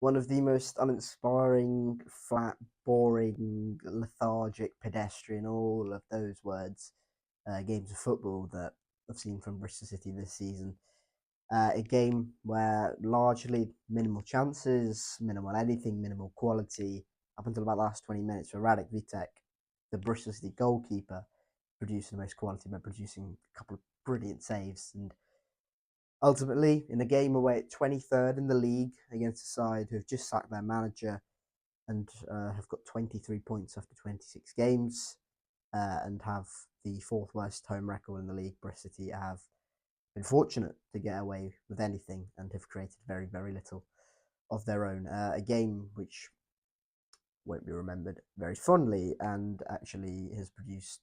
one of the most uninspiring, flat, boring, lethargic, pedestrian, all of those words, games of football that I've seen from Bristol City this season. A game where largely minimal chances, minimal anything, minimal quality, up until about the last 20 minutes, where Radek Vitek, the Bristol City goalkeeper, producing the most quality by producing a couple of brilliant saves. And ultimately, in a game away at 23rd in the league against a side who have just sacked their manager and have got 23 points after 26 games and have the fourth worst home record in the league, Bristol City have been fortunate to get away with anything and have created very, very little of their own. A game which won't be remembered very fondly and actually has produced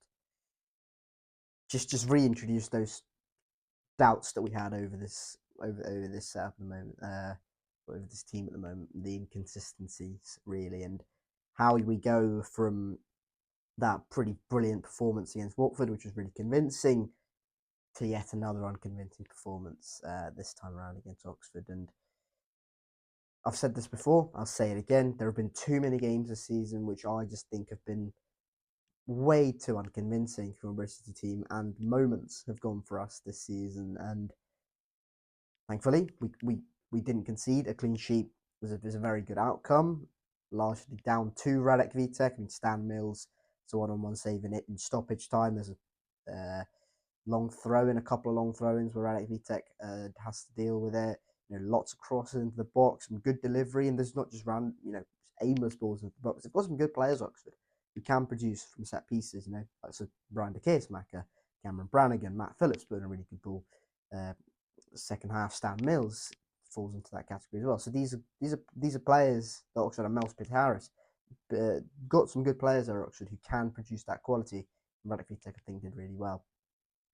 just reintroduced those doubts that we had over this at the moment, over this team at the moment, the inconsistencies really, and how we go from that pretty brilliant performance against Watford, which was really convincing, to yet another unconvincing performance this time around against Oxford. And I've said this before, I'll say it again. There have been too many games this season which I just think have been way too unconvincing from a Bristol team, and moments have gone for us this season. And thankfully, we didn't concede. A clean sheet was a very good outcome, largely down to Radek Vitek. I mean, Stan Mills, it's a one-on-one saving it in stoppage time. There's a long throw in, a couple of long throw-ins where Radek Vitek has to deal with it. Lots of crosses into the box, some good delivery, and there's not just aimless balls into the box. They've got some good players, Oxford, who can produce from set pieces. Like so Brian De Keersmaker, Cameron Brannigan, Matt Phillips put in a really good ball. Second half, Stan Mills falls into that category as well. So these are players that Oxford and Mel Smith Harris got some good players there at Oxford who can produce that quality. Radek Vitek, I think, did really well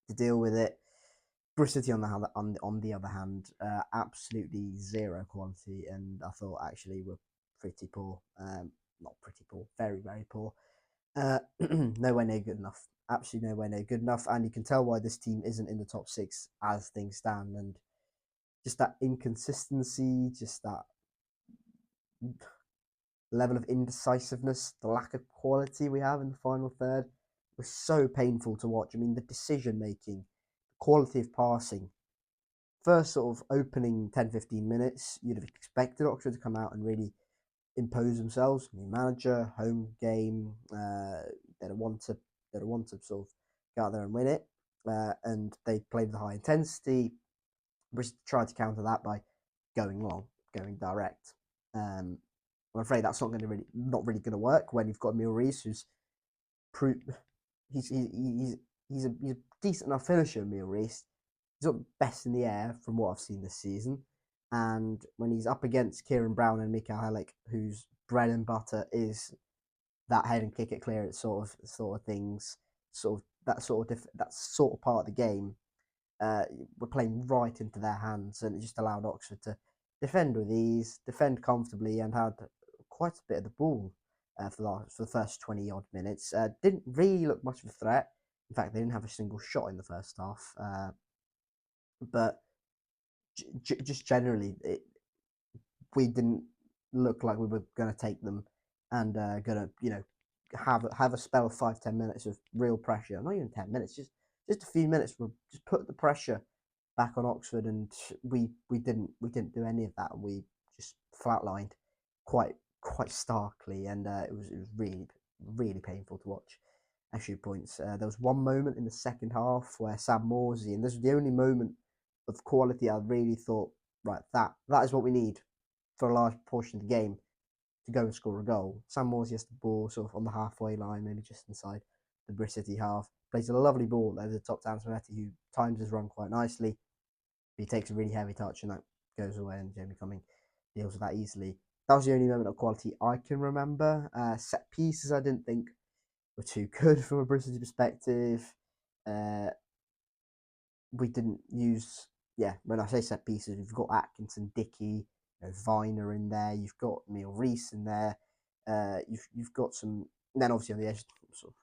to deal with it. Bristol City, on the other hand, absolutely zero quality, and I thought actually were pretty poor. Not pretty poor, very, very poor. Nowhere near good enough. Absolutely nowhere near good enough, and you can tell why this team isn't in the top six as things stand. And just that inconsistency, just that level of indecisiveness, the lack of quality we have in the final third was so painful to watch. I mean, the decision making, the quality of passing. First sort of opening 10-15 minutes, you'd have expected Oxford to come out and really impose themselves. New manager, home game, they'd want to sort of go out there and win it. And they played with high intensity. Bristol tried to counter that by going long, going direct. I'm afraid that's not really going to work when you've got Emil Rees, who's he's a decent enough finisher. Emil Rees, he's not best in the air from what I've seen this season, and when he's up against Kieran Brown and Mikael Helic, whose bread and butter is that head and kick it clear, sort of things, that sort of part of the game, we're playing right into their hands, and it just allowed Oxford to defend with ease, defend comfortably, and had quite a bit of the ball for the first 20 odd minutes. Didn't really look much of a threat. In fact, they didn't have a single shot in the first half. But just generally, we didn't look like we were going to take them and going to, have a spell of 5-10 minutes of real pressure. Not even 10 minutes, just a few minutes. We'll just put the pressure back on Oxford, and we didn't do any of that. We just flatlined quite starkly, and it was really, really painful to watch. A few points. There was one moment in the second half where Sam Morsey, and this was the only moment of quality I really thought, right, that is what we need for a large portion of the game to go and score a goal. Sam Morsey has the ball sort of on the halfway line, maybe just inside the Bristol City half. Plays a lovely ball over the top down to Smonetti, who times his run quite nicely. He takes a really heavy touch, and that goes away, and Jamie Cumming deals with that easily. That was the only moment of quality I can remember. Set pieces, I didn't think were too good from a Bristol perspective. We didn't use, when I say set pieces, we've got Atkinson, Dickey, Viner in there. You've got Neil Rees in there. You've got some. And then obviously on the edge, sort of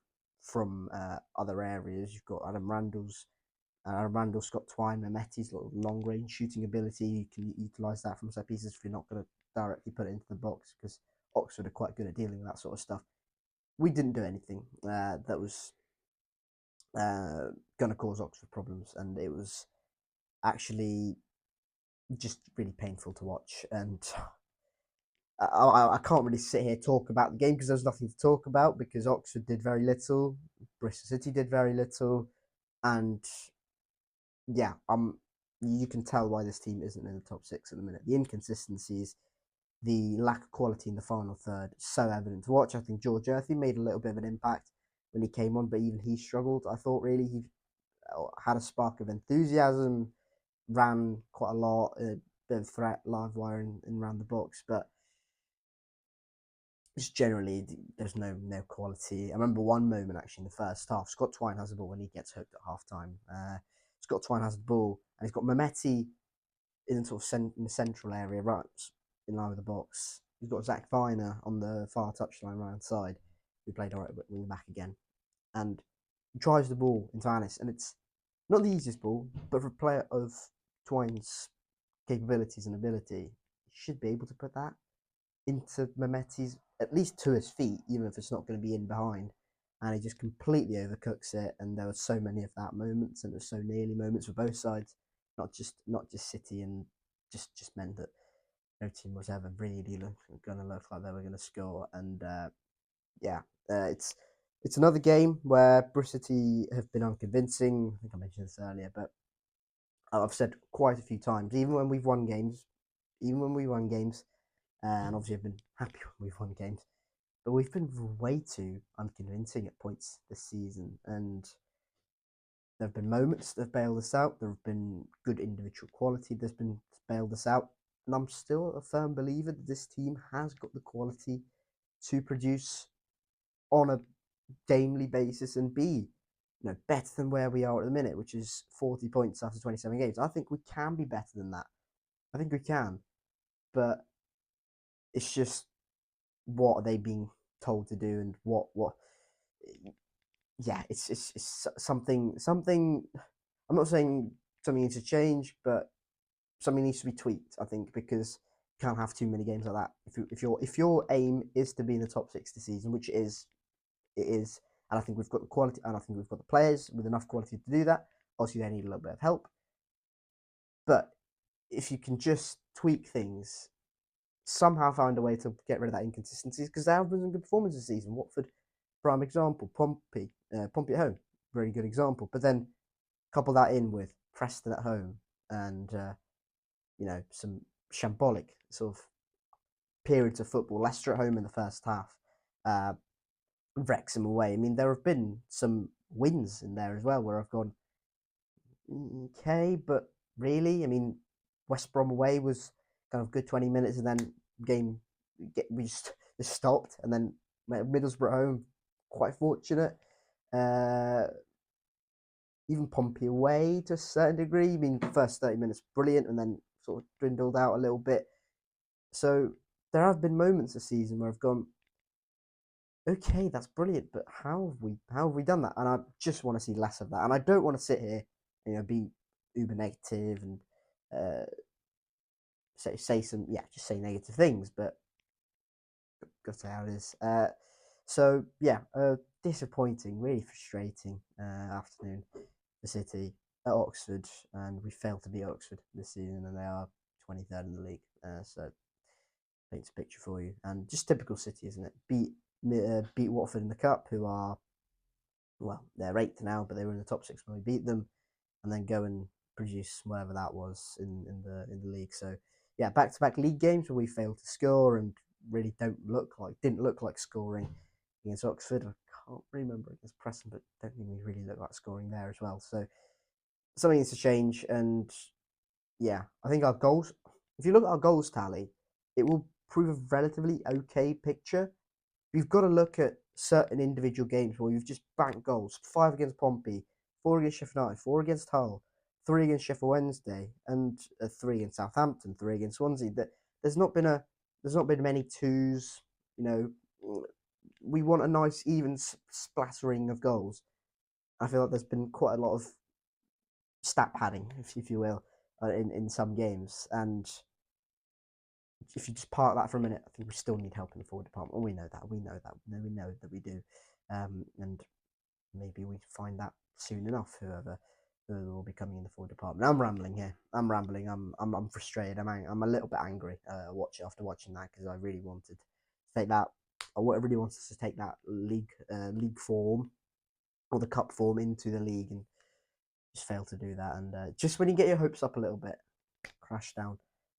from other areas, you've got Adam Randall, Scott Twine, Mehmeti's long range shooting ability. You can utilise that from set pieces if you're not going to directly put it into the box because Oxford are quite good at dealing with that sort of stuff. We didn't do anything that was going to cause Oxford problems, and it was actually just really painful to watch. And I can't really sit here talk about the game because there's nothing to talk about because Oxford did very little, Bristol City did very little, and yeah, you can tell why this team isn't in the top six at the minute. The inconsistencies, the lack of quality in the final third, so evident to watch. I think George Earthy made a little bit of an impact when he came on, but even he struggled. I thought really he had a spark of enthusiasm, ran quite a lot, a bit of threat, live wire and around the box, but just generally there's no quality. I remember one moment actually in the first half. Scott Twine has the ball when he gets hooked at half time. Scott Twine has the ball and he's got Mehmeti in sort of in the central area, right in line with the box. He's got Zach Viner on the far touchline right hand side, who played all right wing back again, and he drives the ball into Anis, and it's not the easiest ball, but for a player of Twine's capabilities and ability, he should be able to put that into Mehmeti's at least to his feet, even if it's not going to be in behind. And he just completely overcooks it. And there were so many of that moments, and there were so nearly moments for both sides, not just City, and just meant that no team was ever really going to look like they were going to score. And yeah, it's another game where Bristol City have been unconvincing. I think I mentioned this earlier, but I've said quite a few times, even when we've won games, and obviously I've been happy when we've won games, but we've been way too unconvincing at points this season. And there have been moments that have bailed us out. There have been good individual quality that's been bailed us out. And I'm still a firm believer that this team has got the quality to produce on a daily basis and be, better than where we are at the minute, which is 40 points after 27 games. I think we can be better than that. I think we can, but it's just what are they being told to do, and what yeah, it's something. I'm not saying something needs to change, but something needs to be tweaked. I think because you can't have too many games like that. If your aim is to be in the top six this season, which it is, and I think we've got the quality, and I think we've got the players with enough quality to do that. Obviously, they need a little bit of help, but if you can just tweak things, somehow find a way to get rid of that inconsistencies, because there have been some good performances this season. Watford, prime example. Pompey at home, very good example. But then couple that in with Preston at home and some shambolic sort of periods of football. Leicester at home in the first half, uh, Wrexham away. I mean, there have been some wins in there as well where I've gone okay, but really, I mean, West Brom away was kind of good 20 minutes, and then we just stopped, and then Middlesbrough at home, quite fortunate. Uh, Even Pompey away to a certain degree. I mean, the first 30 minutes brilliant, and then sort of dwindled out a little bit. So there have been moments this season where I've gone, okay, that's brilliant, but how have we done that? And I just want to see less of that. And I don't want to sit here, be uber negative and just say negative things, but got to say how it is. So yeah, disappointing, really frustrating afternoon for City at Oxford, and we failed to beat Oxford this season, and they are 23rd in the league. So paints a picture for you, and just typical City, isn't it? Beat Watford in the cup, who are they're eighth now, but they were in the top six when we beat them, and then go and produce whatever that was in the league. So yeah, back to back league games where we failed to score and really didn't look like scoring against Oxford. I can't remember against Preston, but don't think we really looked like scoring there as well. So something needs to change, and yeah, I think our goals. If you look at our goals tally, it will prove a relatively okay picture. You've got to look at certain individual games where you've just banked goals: 5 against Pompey, 4 against Sheffield United, 4 against Hull, 3 against Sheffield Wednesday, and 3 against Southampton, 3 against Swansea. There's not been many twos. You know, we want a nice even splattering of goals. I feel like there's been quite a lot of stat padding, if you will, in some games, and if you just park that for a minute, I think we still need help in the forward department. And we know that. We know that. We know that we do. And maybe we find that soon enough. Whoever will be coming in the forward department. I'm rambling here. I'm rambling. I'm frustrated. I'm a little bit angry. After watching that, because I really wanted to take that. I really wanted us to take that league form or the cup form into the league, and just failed to do that. And just when you get your hopes up a little bit, crash down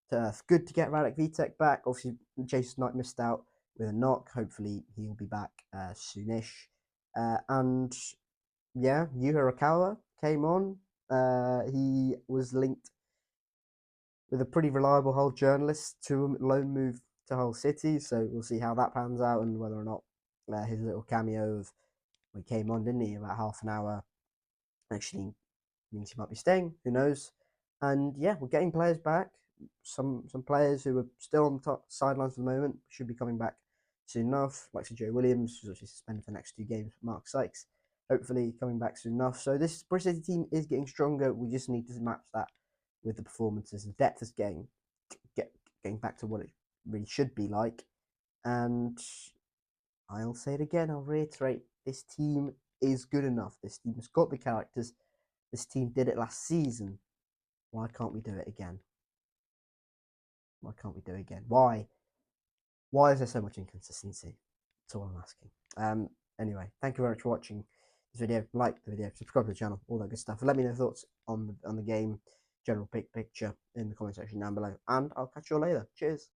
to earth. Good to get Radek Vitek back. Obviously, Jason Knight missed out with a knock. Hopefully, he'll be back soonish. And yeah, Yu Hirakawa came on. He was linked with a pretty reliable Hull journalist to a loan move to Hull City. So we'll see how that pans out and whether or not his little cameo of he came on, didn't he, about half an hour, actually means he might be staying. Who knows? And yeah, we're getting players back. Some players who are still on the top sidelines for the moment should be coming back soon enough. Like Joe Williams, who's actually suspended for the next 2 games. Mark Sykes, hopefully coming back soon enough. So this Bristol City team is getting stronger. We just need to match that with the performances. The depth is getting back to what it really should be like. And I'll say it again. I'll reiterate: this team is good enough. This team has got the characters. This team did it last season. Why can't we do it again? Why can't we do it again? Why? Why is there so much inconsistency? That's all I'm asking. Anyway, thank you very much for watching this video. Like the video, subscribe to the channel, all that good stuff. Let me know your thoughts on the game, general big picture in the comment section down below. And I'll catch you all later. Cheers.